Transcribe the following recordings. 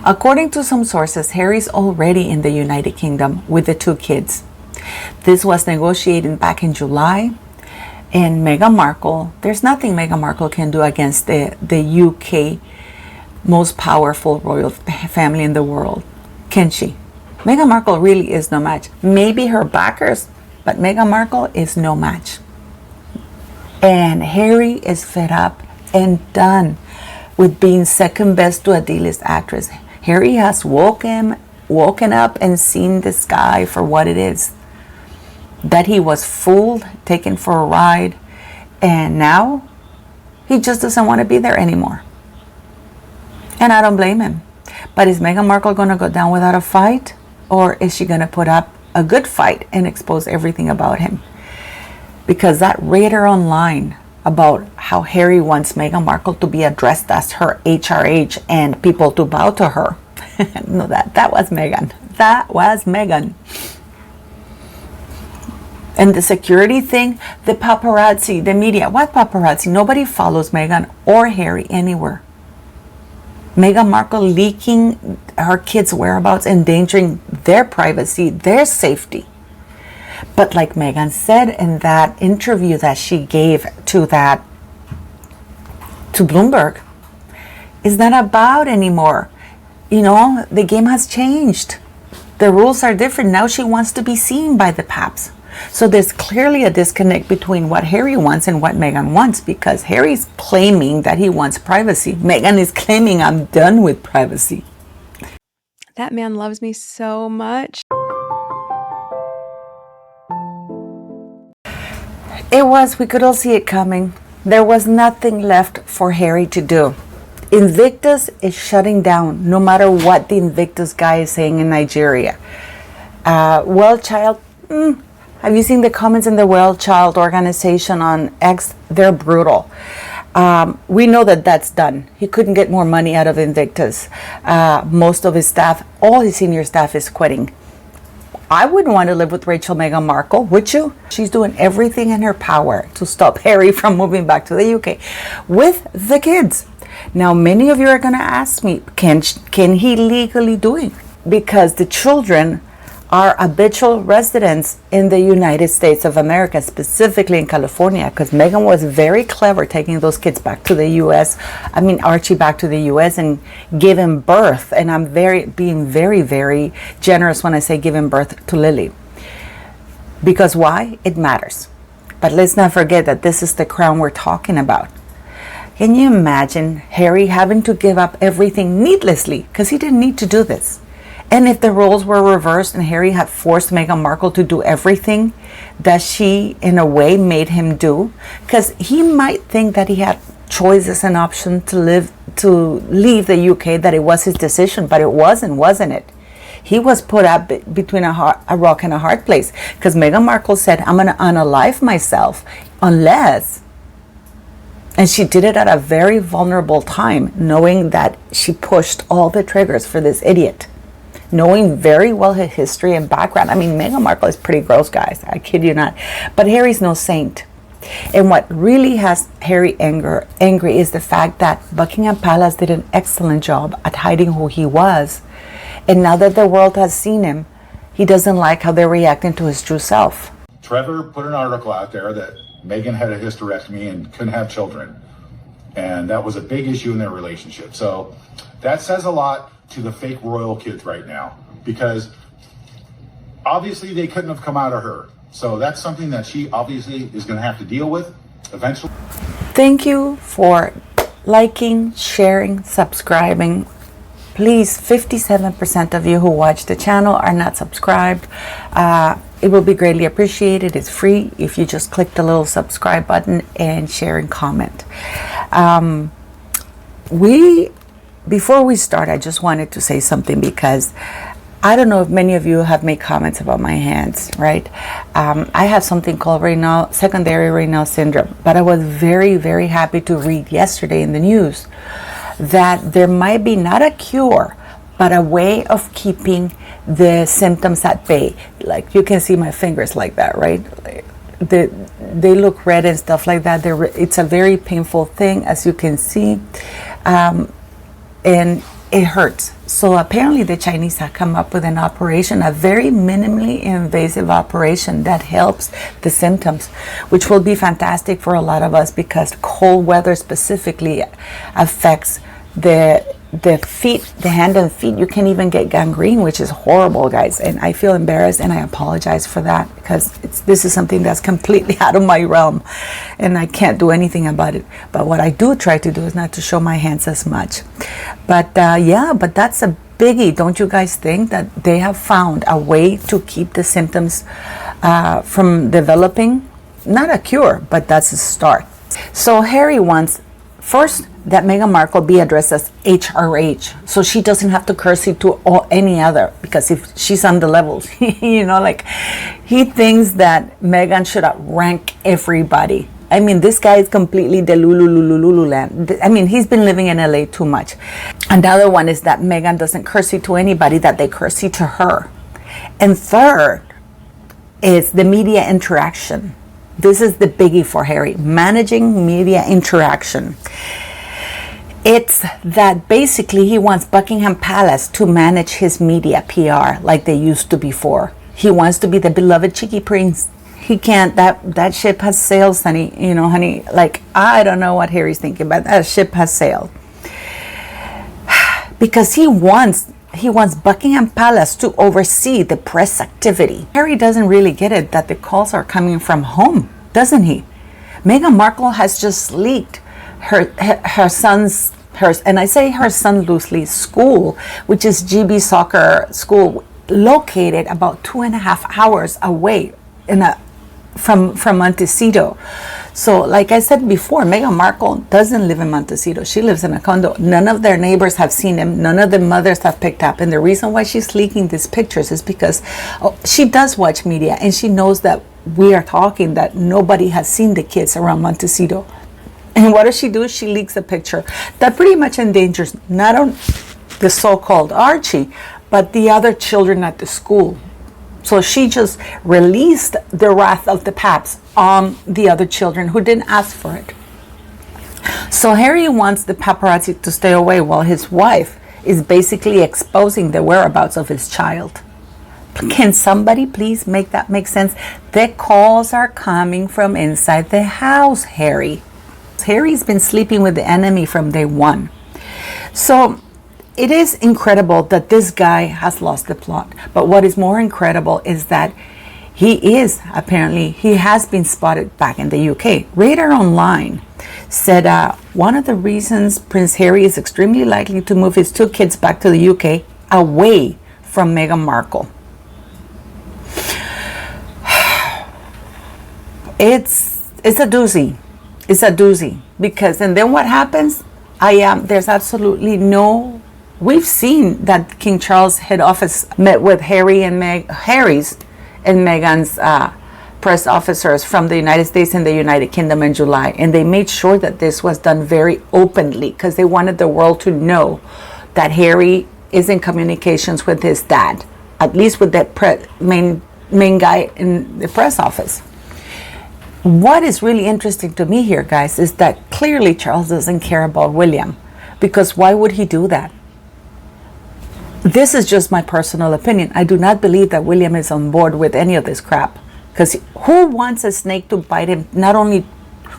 According to some sources, Harry's already in the United Kingdom with the 2 kids. This was negotiated back in July. And Meghan Markle, there's nothing Meghan Markle can do against the UK most powerful royal family in the world, can she? Meghan Markle really is no match. Maybe her backers, but Meghan Markle is no match. And Harry is fed up and done with being second best to a D-list actress. Harry has woken up and seen the sky for what it is. That he was fooled, taken for a ride, and now he just doesn't want to be there anymore. And I don't blame him. But is Meghan Markle going to go down without a fight? Or is she going to put up a good fight and expose everything about him? Because that radar online about how Harry wants Meghan Markle to be addressed as her HRH and people to bow to her. No, that was Meghan. That was Meghan. And the security thing, the paparazzi, the media. What paparazzi? Nobody follows Meghan or Harry anywhere. Meghan Markle leaking her kids' whereabouts, endangering their privacy, their safety. But like Meghan said in that interview that she gave to Bloomberg, it's not about anymore. You know, the game has changed. The rules are different. Now she wants to be seen by the paps. So there's clearly a disconnect between what Harry wants and what Meghan wants, because Harry's claiming that he wants privacy. Meghan is claiming I'm done with privacy. That man loves me so much. We could all see it coming. There was nothing left for Harry to do. Invictus is shutting down, no matter what the Invictus guy is saying in Nigeria. Well, child, have you seen the comments in the Well Child organization on X? They're brutal. We know that that's done. He couldn't get more money out of Invictus. Most of his staff, all his senior staff is quitting. I wouldn't want to live with Meghan Markle, would you? She's doing everything in her power to stop Harry from moving back to the UK with the kids. Now, many of you are going to ask me, can he legally do it? Because the children are habitual residents in the United States of America, specifically in California, because Meghan was very clever taking those kids back to the U.S. Archie back to the U.S. and giving birth. And I'm being very, very generous when I say giving birth to Lily. Because why? It matters. But let's not forget that this is the crown we're talking about. Can you imagine Harry having to give up everything needlessly? Because he didn't need to do this. And if the roles were reversed and Harry had forced Meghan Markle to do everything that she, in a way, made him do, because he might think that he had choices and options to leave the UK, that it was his decision, but it wasn't it? He was put up between a rock and a hard place, because Meghan Markle said, I'm going to unalive myself unless, and she did it at a very vulnerable time, knowing that she pushed all the triggers for this idiot. Knowing very well his history and background. Meghan Markle is pretty gross, guys. I kid you not. But Harry's no saint. And what really has Harry angry is the fact that Buckingham Palace did an excellent job at hiding who he was. And now that the world has seen him, he doesn't like how they're reacting to his true self. Trevor put an article out there that Meghan had a hysterectomy and couldn't have children. And that was a big issue in their relationship. So that says a lot to the fake royal kids right now, because obviously they couldn't have come out of her. So that's something that she obviously is going to have to deal with eventually. Thank you for liking, sharing, subscribing. Please, 57% of you who watch the channel are not subscribed. It will be greatly appreciated. It's free if you just click the little subscribe button and share and comment. Before we start, I just wanted to say something, because I don't know if many of you have made comments about my hands, right? I have something called secondary Raynaud syndrome, but I was very, very happy to read yesterday in the news that there might be not a cure, but a way of keeping the symptoms at bay. Like, you can see my fingers like that, right? They look red and stuff like that. It's a very painful thing, as you can see. And it hurts. So apparently the Chinese have come up with an operation, a very minimally invasive operation that helps the symptoms, which will be fantastic for a lot of us because cold weather specifically affects the feet, the hand and feet. You can even get gangrene, which is horrible, guys. And I feel embarrassed and I apologize for that because this is something that's completely out of my realm and I can't do anything about it. But what I do try to do is not to show my hands as much. But yeah, but that's a biggie. Don't you guys think that they have found a way to keep the symptoms from developing? Not a cure, but that's a start. So Harry wants, first, that Meghan Markle be addressed as HRH, so she doesn't have to curtsy to any other, because if she's on the levels, you know, like, he thinks that Meghan should rank everybody. I mean, this guy is completely the Lulu land. I mean, he's been living in LA too much. And the other one is that Meghan doesn't curtsy to anybody, that they curtsy to her. And third is the media interaction. This is the biggie for Harry, managing media interaction. It's that basically he wants Buckingham Palace to manage his media PR like they used to before. He wants to be the beloved cheeky prince. He can't, that ship has sailed, honey, you know, honey, like, I don't know what Harry's thinking, but that ship has sailed. Because he wants Buckingham Palace to oversee the press activity. Harry doesn't really get it that the calls are coming from home, doesn't he? Meghan Markle has just leaked her son's, and I say her son loosely, school, which is GB Soccer School, located about 2.5 hours away from Montecito. So like I said before, Meghan Markle doesn't live in Montecito. She lives in a condo. None of their neighbors have seen him. None of the mothers have picked up. And the reason why she's leaking these pictures is because she does watch media and she knows that we are talking that nobody has seen the kids around Montecito. And what does she do? She leaks a picture that pretty much endangers not only the so-called Archie, but the other children at the school. So she just released the wrath of the paps on the other children who didn't ask for it. So Harry wants the paparazzi to stay away while his wife is basically exposing the whereabouts of his child. Can somebody please make that make sense? The calls are coming from inside the house, Harry. Harry's been sleeping with the enemy from day one. So it is incredible that this guy has lost the plot. But what is more incredible is that he has been spotted back in the UK. Radar Online said one of the reasons Prince Harry is extremely likely to move his 2 kids back to the UK away from Meghan Markle. It's a doozy. It's a doozy, because, and then what happens? There's absolutely no, we've seen that King Charles' head office met with Harry's and Meghan's press officers from the United States and the United Kingdom in July. And they made sure that this was done very openly because they wanted the world to know that Harry is in communications with his dad, at least with that main guy in the press office. What is really interesting to me here, guys, is that clearly Charles doesn't care about William, because why would he do that? This is just my personal opinion. I do not believe that William is on board with any of this crap, because who wants a snake to bite him not only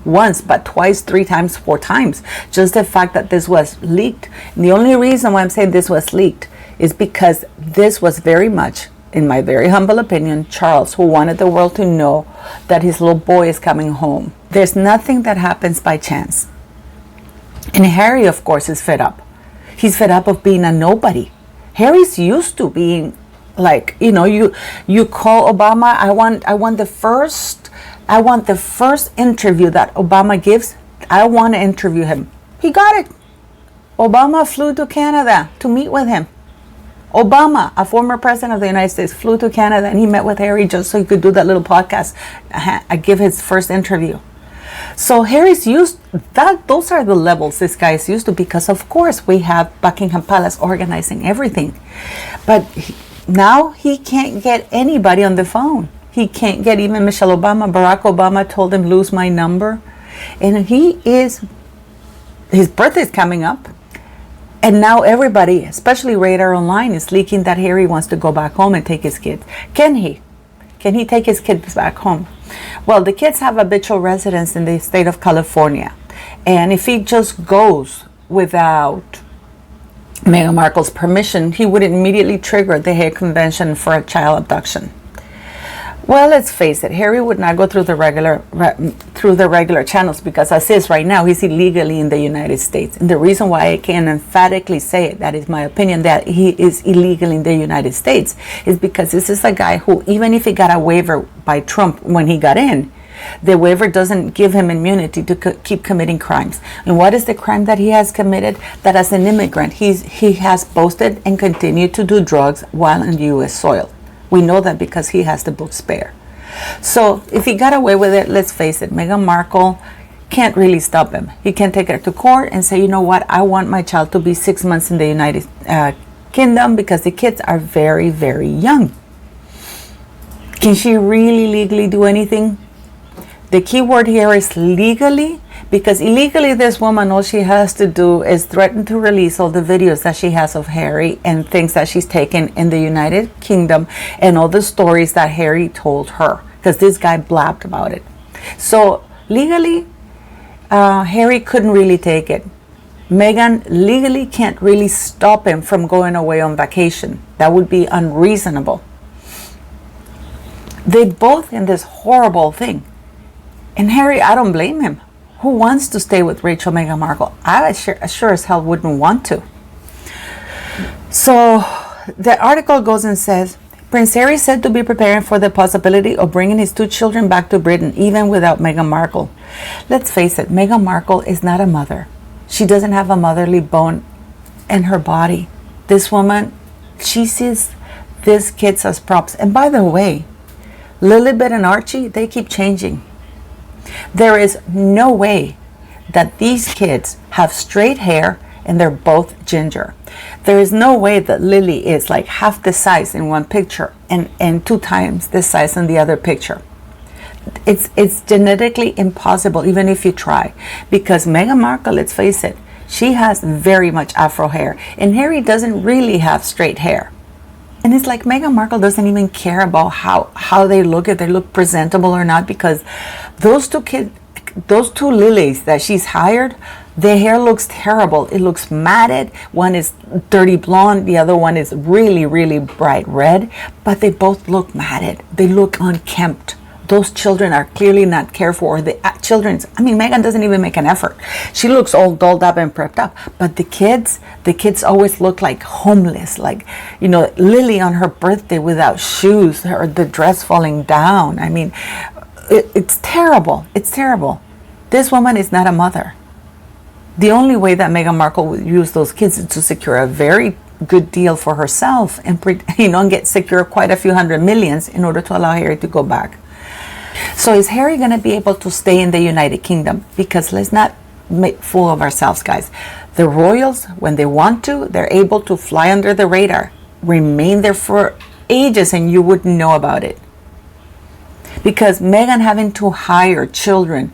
once, but twice, 3 times, 4 times? Just the fact that this was leaked. And the only reason why I'm saying this was leaked is because this was very much, in my very humble opinion, Charles, who wanted the world to know that his little boy is coming home. There's nothing that happens by chance. And Harry, of course, is fed up. He's fed up of being a nobody. Harry's used to being like, you know, you call Obama, I want the first interview that Obama gives. I want to interview him. He got it. Obama flew to Canada to meet with him. Obama, a former president of the United States, flew to Canada and he met with Harry just so he could do that little podcast, give his first interview. So Harry's used that. Those are the levels this guy is used to, because of course we have Buckingham Palace organizing everything. But now he can't get anybody on the phone. He can't get even Michelle Obama. Barack Obama told him, lose my number. And his birthday's coming up. And now everybody, especially Radar Online, is leaking that Harry wants to go back home and take his kids. Can he? Can he take his kids back home? Well, the kids have habitual residence in the state of California. And if he just goes without Meghan Markle's permission, he would immediately trigger the Hague Convention for a child abduction. Well, let's face it, Harry would not go through the regular channels, because as is right now, he's illegally in the United States. And the reason why I can emphatically say it, that is my opinion, that he is illegal in the United States, is because this is a guy who, even if he got a waiver by Trump when he got in, the waiver doesn't give him immunity to keep committing crimes. And what is the crime that he has committed? That as an immigrant, he has boasted and continued to do drugs while on U.S. soil. We know that because he has the book Spare. So if he got away with it, let's face it, Meghan Markle can't really stop him. He can take her to court and say, you know what, I want my child to be 6 months in the United Kingdom, because the kids are very, very young. Can she really legally do anything? The key word here is legally, because illegally this woman, all she has to do is threaten to release all the videos that she has of Harry and things that she's taken in the United Kingdom and all the stories that Harry told her, because this guy blabbed about it. So legally, Harry couldn't really take it. Meghan legally can't really stop him from going away on vacation. That would be unreasonable. They both in this horrible thing. And Harry, I don't blame him. Who wants to stay with Rachel Meghan Markle? I sure as hell wouldn't want to. So the article goes and says, Prince Harry is said to be preparing for the possibility of bringing his 2 children back to Britain, even without Meghan Markle. Let's face it, Meghan Markle is not a mother. She doesn't have a motherly bone in her body. This woman, she sees these kids as props. And by the way, Lilibet and Archie, they keep changing. There is no way that these kids have straight hair and they're both ginger. There is no way that Lily is like half the size in one picture and 2 times the size in the other picture. It's genetically impossible, even if you try, because Meghan Markle, let's face it, she has very much afro hair, and Harry doesn't really have straight hair. And it's like Meghan Markle doesn't even care about how they look, if they look presentable or not, because those 2 kids, those 2 lilies that she's hired, their hair looks terrible. It looks matted. One is dirty blonde, the other one is really, really bright red, but they both look matted. They look unkempt. Those children are clearly not cared for. The Meghan doesn't even make an effort. She looks all dolled up and prepped up. But the kids always look like homeless. Like, Lily on her birthday without shoes, the dress falling down. I mean, it's terrible. It's terrible. This woman is not a mother. The only way that Meghan Markle would use those kids is to secure a very good deal for herself and secure quite a few hundred millions in order to allow Harry to go back. So is Harry going to be able to stay in the United Kingdom? Because let's not make a fool of ourselves, guys. The royals, when they want to, they're able to fly under the radar, remain there for ages, and you wouldn't know about it. Because Meghan having to hire children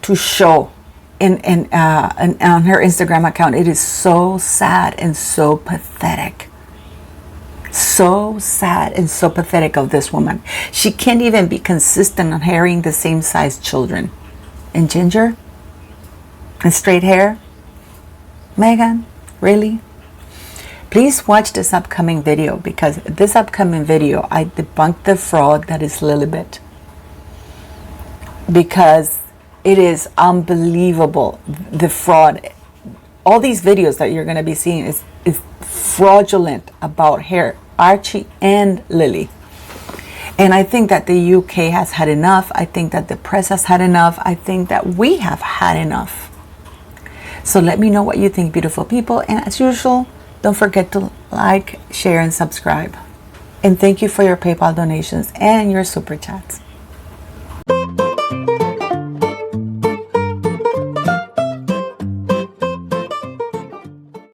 to show on her Instagram account, it is so sad and so pathetic. So sad and so pathetic of this woman. She can't even be consistent on having the same size children. And ginger? And straight hair? Meghan? Really? Please watch this upcoming video, because this upcoming video, I debunked the fraud that is Lilibet. Because it is unbelievable, the fraud. All these videos that you're going to be seeing is fraudulent about Archie and Lily. And I think that the UK has had enough. I think that the press has had enough. I think that we have had enough. So let me know what you think, beautiful people. And as usual, don't forget to like, share, and subscribe. And thank you for your PayPal donations and your super chats.